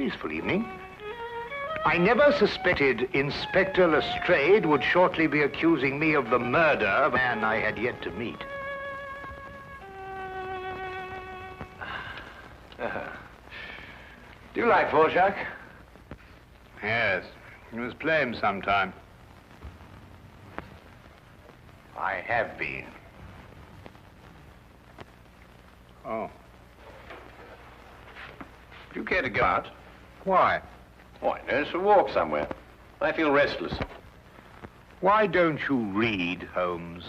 peaceful evening. I never suspected Inspector Lestrade would shortly be accusing me of the murder of a man I had yet to meet. Do you like Vorjak? Yes, you must play him sometime. I have been. Oh. Do you care to go out? Why? Oh, I noticed a walk somewhere. I feel restless. Why don't you read, Holmes?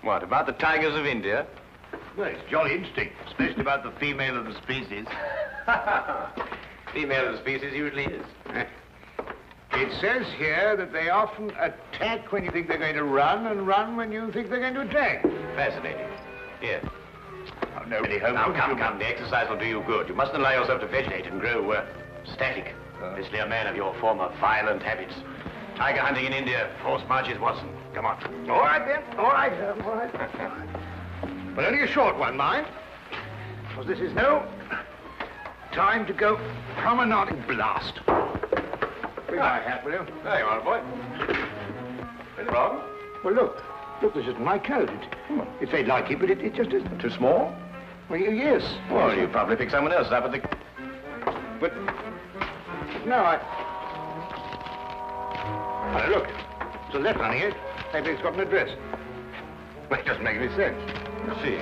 What, about the tigers of India? Well, it's jolly interesting, especially about the female of the species. Female of the species usually is. It says here that they often attack when you think they're going to run, and run when you think they're going to attack. Fascinating. Yes. Oh, no, really, Holmes. Now, come. The exercise will do you good. You mustn't allow yourself to vegetate and grow static. Especially a man of your former violent habits. Tiger hunting in India, force marches, Watson. Come on. All right, then. All right, Holmes. All right. But only a short one, mind. Because this is no time to go promenading blast. Bring my hat, will you? There you are, boy. Anything wrong? Well, look. Look, this isn't my coat. It's very like it, but it just isn't. Too small? Well, yes. Well, you probably picked someone else up at the... But... No, Oh, look. There's a letter on here. Maybe it's got an address. Well, it doesn't make any sense. Let's see.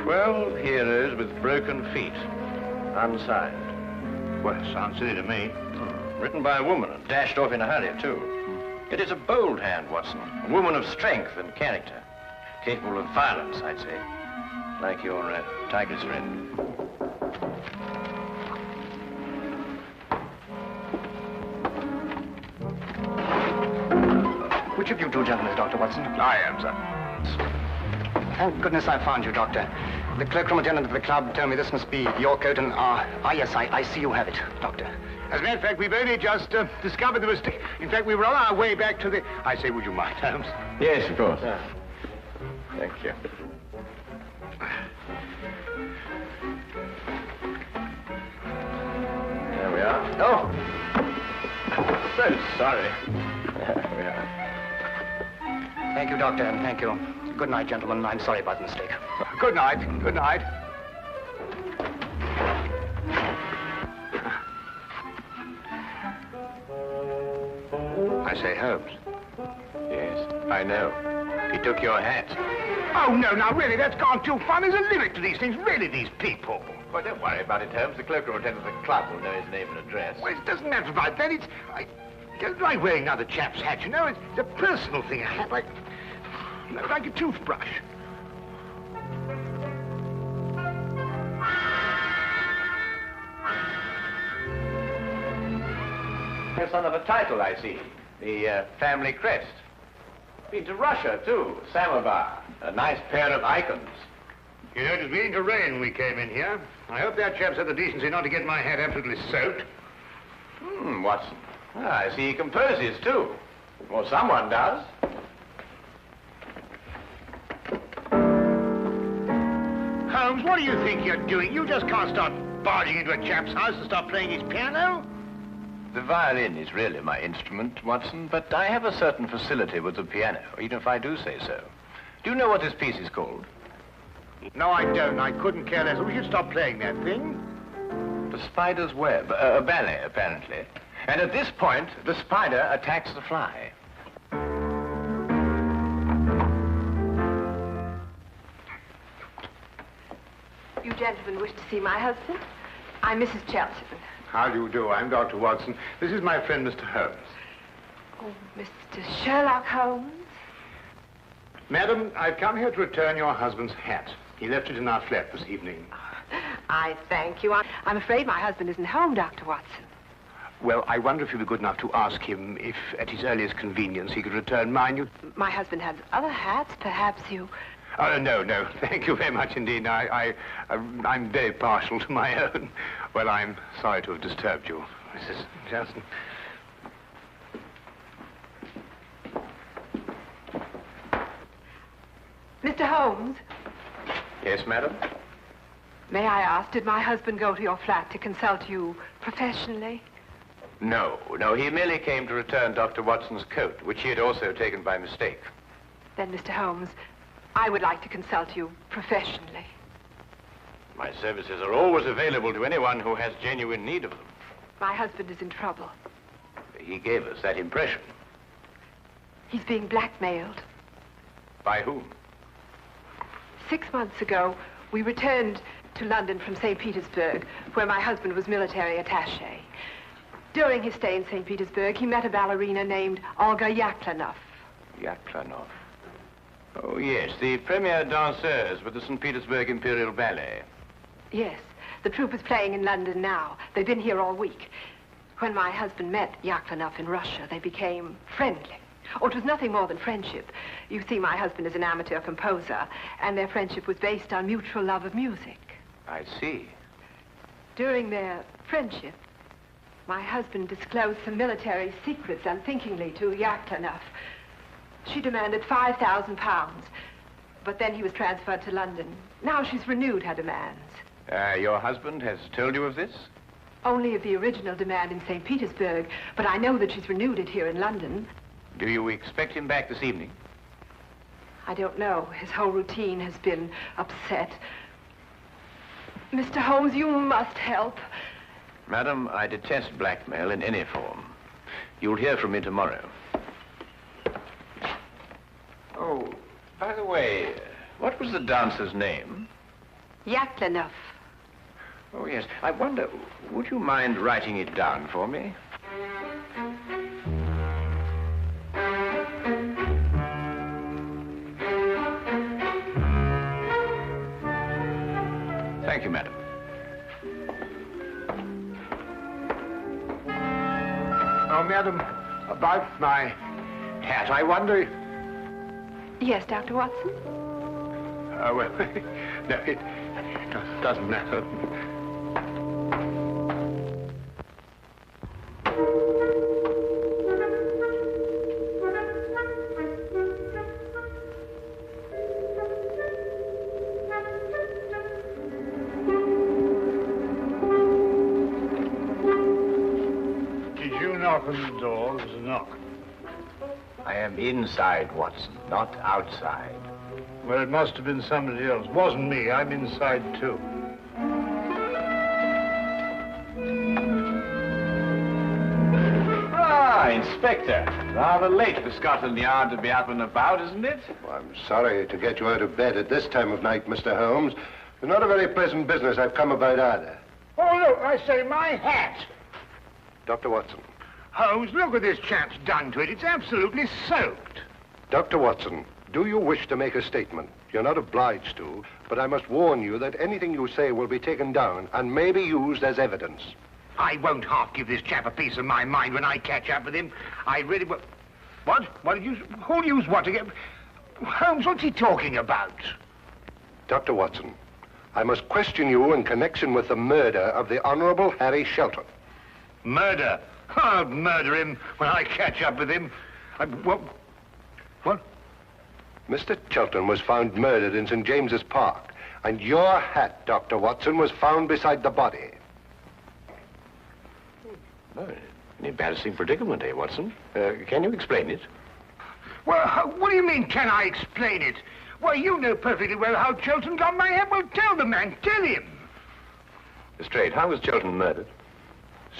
12 heroes with broken feet. Unsigned. Well, it sounds silly to me. Written by a woman and dashed off in a hurry, too. It is a bold hand, Watson. A woman of strength and character. Capable of violence, I'd say. Like your tiger's friend. Which of you two gentlemen is Dr. Watson? I am, sir. Thank goodness I found you, Doctor. The cloakroom attendant of the club told me this must be your coat, and yes, I see you have it, Doctor. As a matter of fact, we've only just discovered the mistake. In fact, we were on our way back to the... I say, would you mind, Holmes? Yes, of course. Thank you. There we are. Oh! So sorry. There we are. Thank you, Doctor, and thank you. Good night, gentlemen. I'm sorry about the mistake. Good night. Good night. I say, Holmes. Yes, I know. He took your hat. Oh, no, now, really, that's gone too far. There's a limit to these things. Really, these people. Well, don't worry about it, Holmes. The cloakroom attendant of the club will know his name and address. Well, it doesn't matter about that. It's... I don't like wearing another chap's hat, you know. It's a personal thing. A hat like a toothbrush. The son of a title, I see. The family crest. Been to Russia, too. Samovar. A nice pair of icons. You know, it was beginning to rain when we came in here. I hope that chap's had the decency not to get my hat absolutely soaked. Watson. I see he composes, too. Or someone does. Holmes, what do you think you're doing? You just can't start barging into a chap's house and start playing his piano. The violin is really my instrument, Watson, but I have a certain facility with the piano, even if I do say so. Do you know what this piece is called? No, I don't. I couldn't care less. We should stop playing that thing. The Spider's Web. A ballet, apparently. And at this point, the spider attacks the fly. You gentlemen wish to see my husband? I'm Mrs. Chelton. How do you do? I'm Dr. Watson. This is my friend, Mr. Holmes. Oh, Mr. Sherlock Holmes? Madam, I've come here to return your husband's hat. He left it in our flat this evening. I thank you. I'm afraid my husband isn't home, Dr. Watson. Well, I wonder if you'd be good enough to ask him if, at his earliest convenience, he could return mine. My husband has other hats. Perhaps you... Oh, no. Thank you very much indeed. I'm very partial to my own. Well, I'm sorry to have disturbed you, Mrs. Johnson. Mr. Holmes? Yes, madam? May I ask, did my husband go to your flat to consult you professionally? No, he merely came to return Dr. Watson's coat, which he had also taken by mistake. Then, Mr. Holmes, I would like to consult you professionally. My services are always available to anyone who has genuine need of them. My husband is in trouble. He gave us that impression. He's being blackmailed. By whom? 6 months ago, we returned to London from St. Petersburg, where my husband was military attaché. During his stay in St. Petersburg, he met a ballerina named Olga Yaklanoff. Yaklanoff? Oh, yes, the premier danseuse with the St. Petersburg Imperial Ballet. Yes, the troupe is playing in London now. They've been here all week. When my husband met Yaklanoff in Russia, they became friendly. Oh, it was nothing more than friendship. You see, my husband is an amateur composer, and their friendship was based on mutual love of music. I see. During their friendship, my husband disclosed some military secrets unthinkingly to Yaklanoff. She demanded £5,000, but then he was transferred to London. Now she's renewed her demands. Your husband has told you of this? Only of the original demand in St. Petersburg, but I know that she's renewed it here in London. Do you expect him back this evening? I don't know. His whole routine has been upset. Mr. Holmes, you must help. Madam, I detest blackmail in any form. You'll hear from me tomorrow. Oh, by the way, what was the dancer's name? Yaklanoff. Oh, yes. I wonder, would you mind writing it down for me? Thank you, madam. Oh, madam, about my hat, I wonder... Yes, Dr. Watson? Well, no, it doesn't matter. Did you knock on the door? There was a knock. I am inside, Watson, not outside. Well, it must have been somebody else. Wasn't me. I'm inside, too. Ah, Inspector. Rather late for Scotland Yard to be up and about, isn't it? Well, I'm sorry to get you out of bed at this time of night, Mr. Holmes. It's not a very pleasant business I've come about either. Oh, look, I say, my hat. Dr. Watson. Holmes, look what this chap's done to it. It's absolutely soaked. Dr. Watson, do you wish to make a statement? You're not obliged to, but I must warn you that anything you say will be taken down and may be used as evidence. I won't half give this chap a piece of my mind when I catch up with him. I really... What? What did you... Who'll use what to get... Holmes, what's he talking about? Dr. Watson, I must question you in connection with the murder of the Honorable Harry Shelton. Murder? I'll murder him when I catch up with him. What? Mr. Shelton was found murdered in St. James's Park, and your hat, Dr. Watson, was found beside the body. Oh, an embarrassing predicament, eh, Watson? Can you explain it? Well, what do you mean, can I explain it? Well, you know perfectly well how Shelton got my hat. Well, tell the man, tell him. Lestrade, how was Shelton murdered?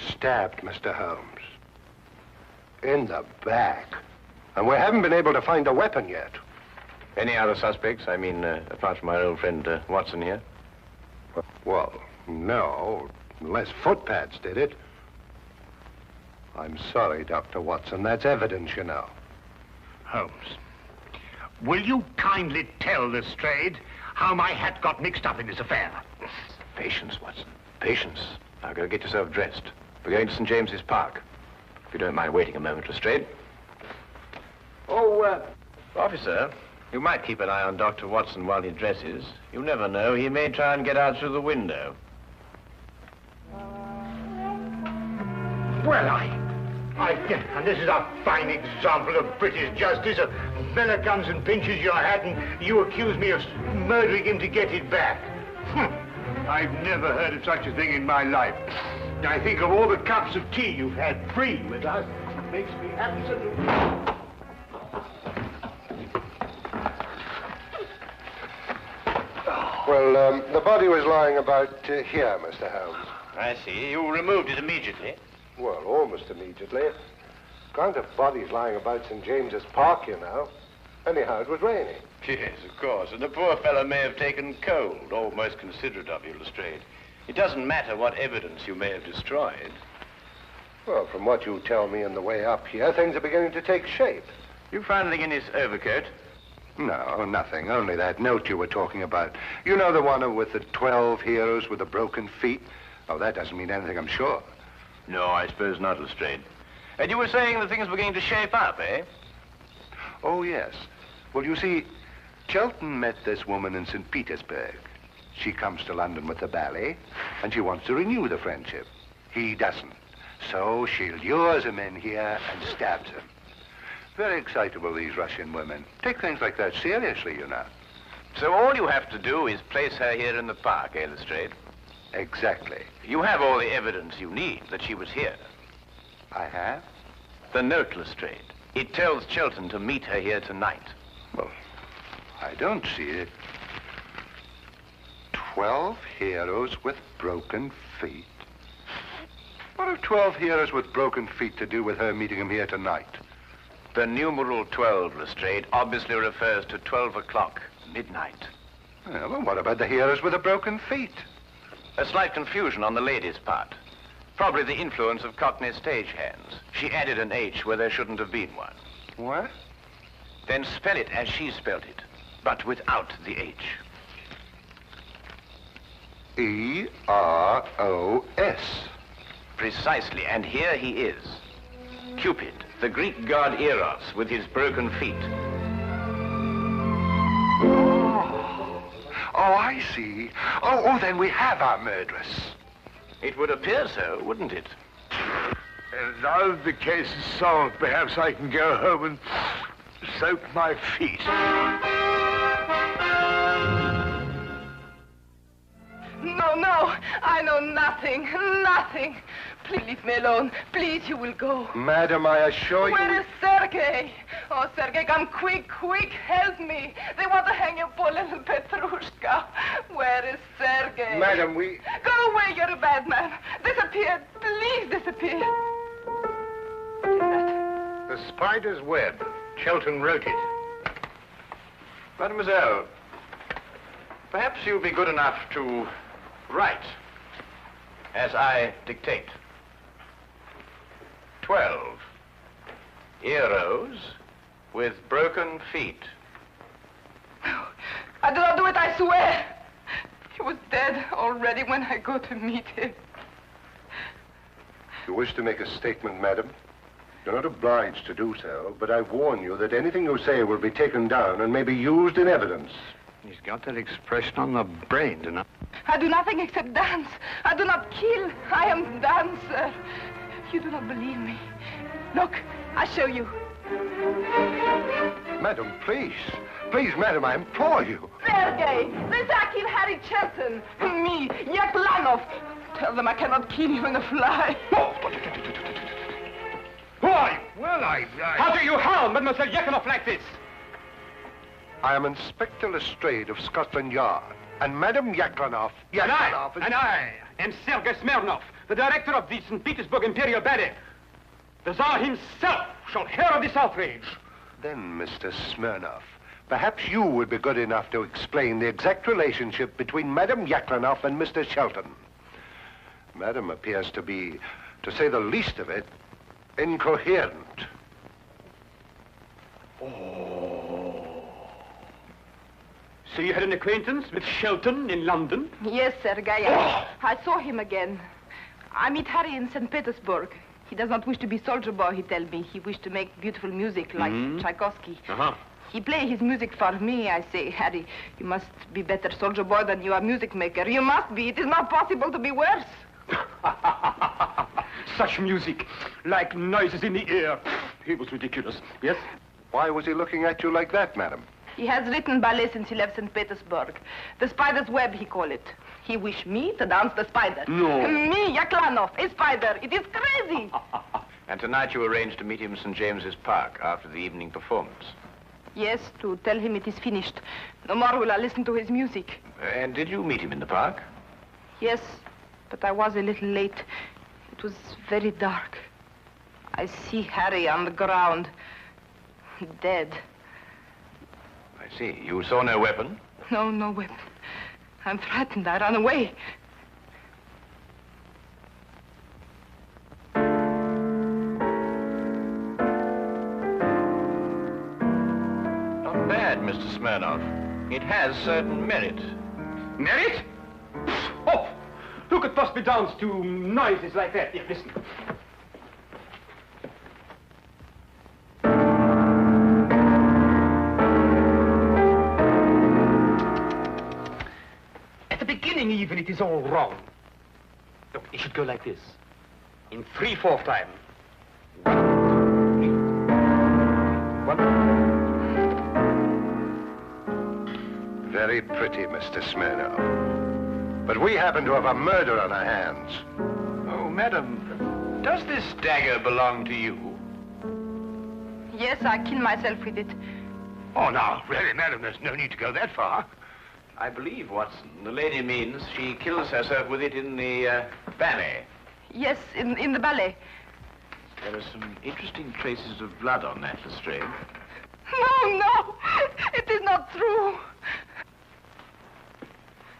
Stabbed, Mr. Holmes. In the back. And we haven't been able to find a weapon yet. Any other suspects? I mean, apart from our old friend Watson here? Well, no, unless footpads did it. I'm sorry, Dr. Watson. That's evidence, you know. Holmes, will you kindly tell Lestrade how my hat got mixed up in this affair? Patience, Watson. Patience. Now go get yourself dressed. We're going to St. James's Park. If you don't mind waiting a moment, Lestrade. Oh, officer, you might keep an eye on Dr. Watson while he dresses. You never know. He may try and get out through the window. Well, and this is a fine example of British justice. A fella comes and pinches your hat and you accuse me of murdering him to get it back. I've never heard of such a thing in my life. I think of all the cups of tea you've had free with us. It makes me absolutely... Well, the body was lying about here, Mr. Holmes. I see. You removed it immediately. Well, almost immediately. Can't have bodies lying about St. James's Park, you know. Anyhow, it was raining. Yes, of course. And the poor fellow may have taken cold. Oh, most considerate of you, Lestrade. It doesn't matter what evidence you may have destroyed. Well, from what you tell me on the way up here, things are beginning to take shape. You found anything in his overcoat? No, nothing. Only that note you were talking about. You know the one with the 12 heroes with the broken feet? Oh, that doesn't mean anything, I'm sure. No, I suppose not, Lestrade. And you were saying that things were beginning to shape up, eh? Oh, yes. Well, you see, Shelton met this woman in St. Petersburg. She comes to London with the ballet, and she wants to renew the friendship. He doesn't. So she lures him in here and stabs him. Very excitable, these Russian women. Take things like that seriously, you know. So all you have to do is place her here in the park, eh, Lestrade? Exactly. You have all the evidence you need that she was here. I have? The note, Lestrade. It tells Shelton to meet her here tonight. Well, I don't see it. 12 heroes with broken feet. What have 12 heroes with broken feet to do with her meeting him here tonight? The numeral 12, Lestrade, obviously refers to 12 o'clock, midnight. Well, what about the heroes with the broken feet? A slight confusion on the lady's part. Probably the influence of Cockney stagehands. She added an H where there shouldn't have been one. What? Then spell it as she spelled it, but without the H. E-R-O-S. Precisely, and here he is. Cupid, the Greek god Eros, with his broken feet. Oh, I see. Oh, then we have our murderess. It would appear so, wouldn't it? Now the case is solved, perhaps I can go home and soak my feet. No, I know nothing. Please leave me alone. Please, you will go. Madam, I assure you... Where is Sergei? Oh, Sergei, come quick, help me. They want to hang your poor little Petrushka. Where is Sergei? Madam, we... Go away, you're a bad man. Disappear, please disappear. What is that? The Spider's Web. Shelton wrote it. Mademoiselle, perhaps you'll be good enough to write as I dictate. 12 heroes with broken feet. No, I do not do it, I swear. He was dead already when I go to meet him. You wish to make a statement, madam? You're not obliged to do so, but I warn you that anything you say will be taken down and may be used in evidence. He's got that expression on the brain tonight. I do nothing except dance. I do not kill. I am dancer. You do not believe me. Look, I show you. Madam, please. Please, madam, I implore you. Sergei, this I kill Harry Shelton. Me, Yaklanov. Tell them I cannot kill you in a fly. Why? Well, How do you harm Mademoiselle Yaklanov like this? I am Inspector Lestrade of Scotland Yard, and Madam Yaklanov... And I am Sergei Smirnov, the director of the St. Petersburg Imperial Ballet. The Tsar himself shall hear of this outrage. Then, Mr. Smirnov, perhaps you would be good enough to explain the exact relationship between Madam Yaklanov and Mr. Shelton. Madam appears to be, to say the least of it, incoherent. So you had an acquaintance with Shelton in London? Yes, Sergei. I saw him again. I meet Harry in St. Petersburg. He does not wish to be soldier boy, he tell me. He wish to make beautiful music like Tchaikovsky. He play his music for me. I say, Harry, you must be better soldier boy than you are music maker. You must be. It is not possible to be worse. Such music, like noises in the air. He was ridiculous, yes? Why was he looking at you like that, madam? He has written ballet since he left St. Petersburg. The spider's web, he call it. He wish me to dance the spider. No. Me, Yaklanov, a spider. It is crazy. And tonight you arranged to meet him in St. James's Park after the evening performance. Yes, to tell him it is finished. No more will I listen to his music. And did you meet him in the park? Yes, but I was a little late. It was very dark. I see Harry on the ground, dead. I see. You saw no weapon? No, no weapon. I'm frightened. I ran away. Not bad, Mr. Smirnoff. It has certain merit. Merit? Oh, who could possibly dance to noises like that? Here, listen. At the beginning, even, it is all wrong. Look, it should go like this. In 3/4 time. 1, 2, 3. Very pretty, Mr. Smirnoff. But we happen to have a murder on our hands. Oh, madam, does this dagger belong to you? Yes, I killed myself with it. Oh, now, really, madam, there's no need to go that far. I believe, Watson, the lady means she kills herself with it in the ballet. Yes, in the ballet. There are some interesting traces of blood on that, Lestrade. No, no, it is not true.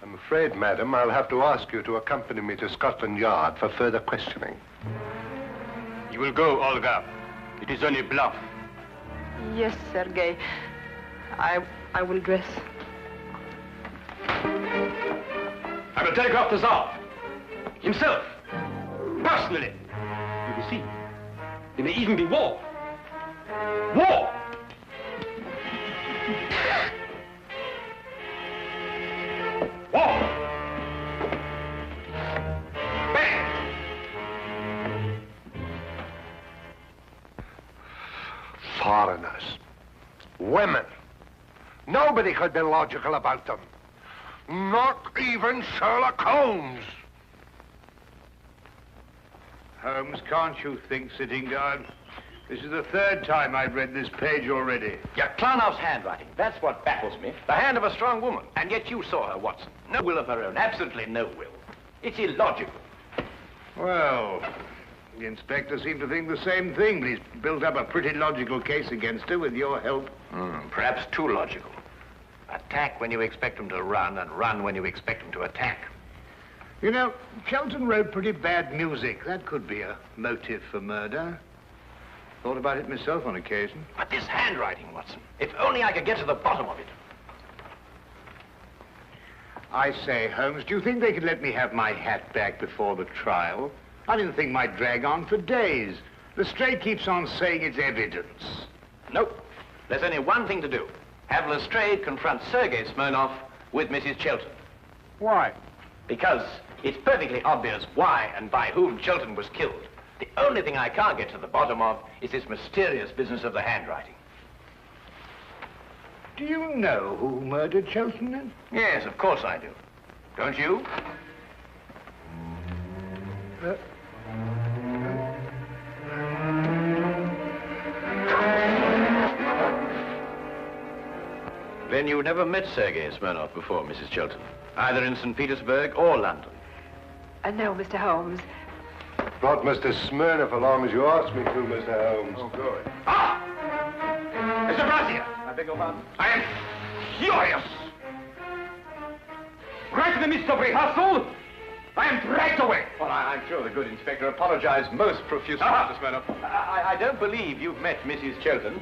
I'm afraid, madam, I'll have to ask you to accompany me to Scotland Yard for further questioning. You will go, Olga. It is only bluff. Yes, Sergei. I will dress. I will telegraph the Tsar. Himself. Personally. You will see. There may even be war. War! War! Bang! Foreigners. Women. Nobody could be logical about them. Not even Sherlock Holmes. Holmes, can't you think sitting down? This is the 3rd time I've read this page already. Yaklanov's handwriting. That's what baffles me. The hand of a strong woman. And yet you saw her, Watson. No will of her own. Absolutely no will. It's illogical. Well, the inspector seemed to think the same thing, but he's built up a pretty logical case against her with your help. Perhaps too logical. Attack when you expect them to run, and run when you expect them to attack. You know, Sheldon wrote pretty bad music. That could be a motive for murder. Thought about it myself on occasion. But this handwriting, Watson. If only I could get to the bottom of it. I say, Holmes, do you think they could let me have my hat back before the trial? I mean, the thing might drag on for days. Lestrade keeps on saying it's evidence. Nope. There's only one thing to do. Have Lestrade confront Sergei Smirnoff with Mrs. Chilton. Why? Because it's perfectly obvious why and by whom Chilton was killed. The only thing I can't get to the bottom of is this mysterious business of the handwriting. Do you know who murdered Sheldon, then? Yes, of course I do. Don't you? Then you never met Sergei Smirnoff before, Mrs. Chilton, either in St. Petersburg or London. No, Mr. Holmes. Brought Mr. Smirnoff along as you asked me to, Mr. Holmes. Oh, good. Ah! Mr. Brazier! I beg your pardon? I am furious! Right in the midst of rehearsal, I am dragged away. Well, I'm sure the good inspector apologized most profusely, Mr. Smirnoff. I don't believe you've met Mrs. Chilton.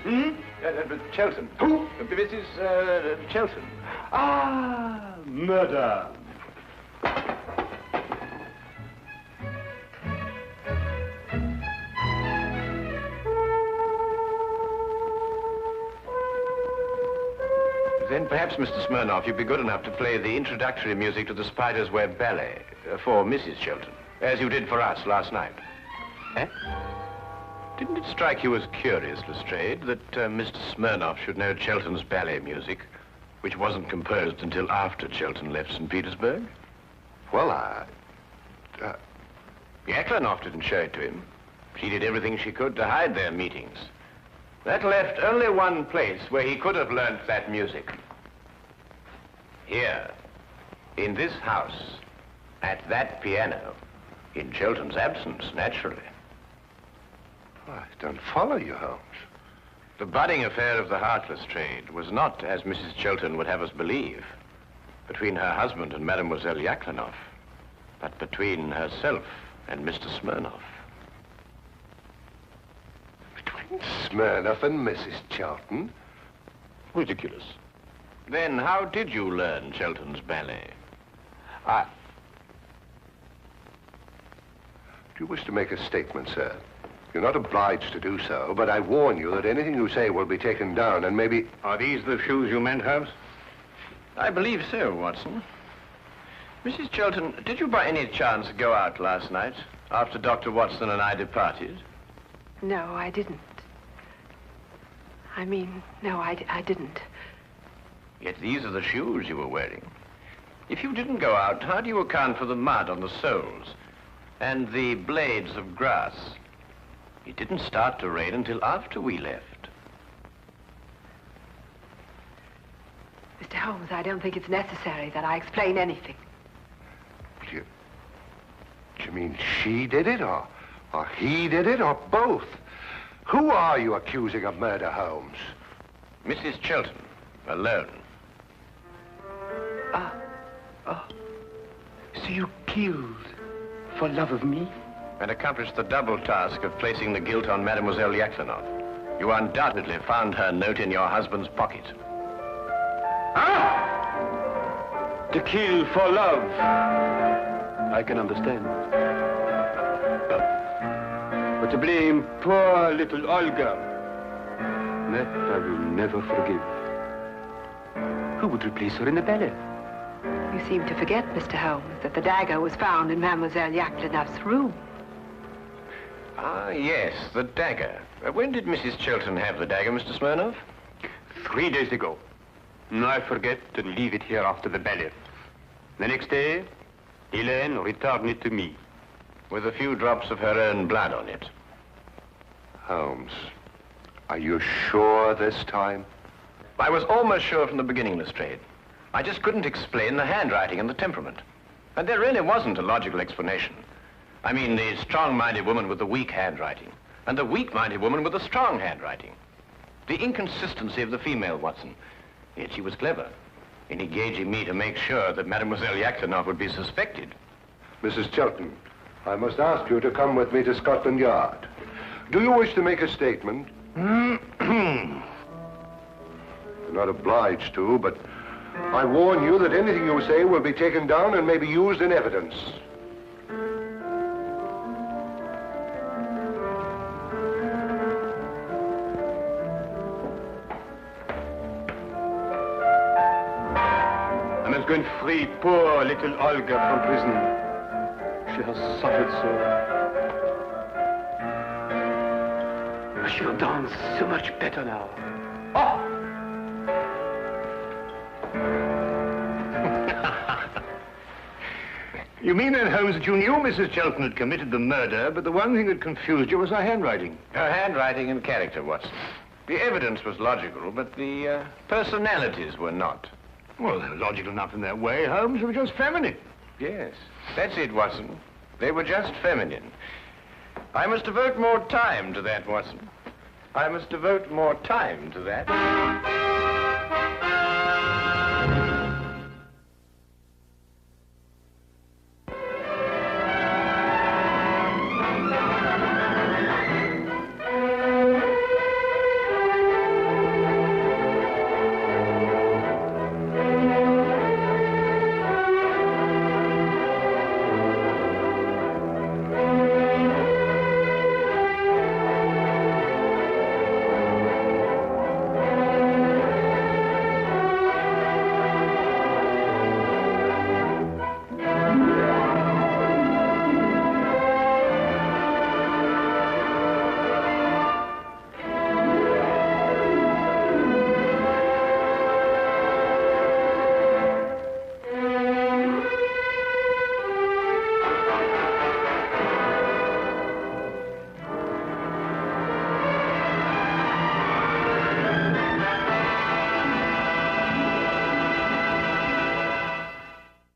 Chilton. Who? Mrs. Chilton. Ah, murder. Then perhaps, Mr. Smirnoff, you'd be good enough to play the introductory music to the Spider's Web Ballet for Mrs. Chilton, as you did for us last night. Eh? Didn't it strike you as curious, Lestrade, that Mr. Smirnoff should know Chelton's ballet music, which wasn't composed until after Chelton left St. Petersburg? Well, Yaklanoff didn't show it to him. She did everything she could to hide their meetings. That left only one place where he could have learnt that music. Here, in this house, at that piano, in Chelton's absence, naturally. I don't follow you, Holmes. The budding affair of the Heartless trade was not, as Mrs. Chelton would have us believe, between her husband and Mademoiselle Yaklanoff, but between herself and Mr. Smirnoff. Between Smirnoff and Mrs. Chelton? Ridiculous. Then how did you learn Chelton's ballet? Do you wish to make a statement, sir? You're not obliged to do so, but I warn you that anything you say will be taken down and maybe... Are these the shoes you meant, Holmes? I believe so, Watson. Mrs. Chelton, did you by any chance go out last night after Dr. Watson and I departed? No, I didn't. I mean, no, I didn't. Yet these are the shoes you were wearing. If you didn't go out, how do you account for the mud on the soles and the blades of grass? It didn't start to rain until after we left. Mr. Holmes, I don't think it's necessary that I explain anything. Do you mean she did it, or he did it, or both? Who are you accusing of murder, Holmes? Mrs. Chelton, alone. So you killed for love of me? And accomplished the double task of placing the guilt on Mademoiselle Yaklanoff. You undoubtedly found her note in your husband's pocket. To kill for love. I can understand. But to blame poor little Olga, that I will never forgive. Who would replace her in the ballet? You seem to forget, Mr. Holmes, that the dagger was found in Mademoiselle Yaklanoff's room. Ah, yes, the dagger. When did Mrs. Chelton have the dagger, Mr. Smirnoff? 3 days ago. I forget to leave it here after the ballet. The next day, Helene returned it to me. With a few drops of her own blood on it. Holmes, are you sure this time? I was almost sure from the beginning, Lestrade. I just couldn't explain the handwriting and the temperament. And there really wasn't a logical explanation. I mean, the strong-minded woman with the weak handwriting, and the weak-minded woman with the strong handwriting. The inconsistency of the female, Watson. Yet she was clever in engaging me to make sure that Mademoiselle Yaklanoff would be suspected. Mrs. Chelton, I must ask you to come with me to Scotland Yard. Do you wish to make a statement? You're not obliged to, but I warn you that anything you say will be taken down and may be used in evidence. I must go and free poor little Olga from prison. She has suffered so. She will dance so much better now. Oh! You mean then, Holmes, that you knew Mrs. Chelton had committed the murder, but the one thing that confused you was her handwriting? Her handwriting and character, Watson. The evidence was logical, but the personalities were not. Well, they were logical enough in their way, Holmes. They were just feminine. Yes, that's it, Watson. They were just feminine. I must devote more time to that, Watson. I must devote more time to that.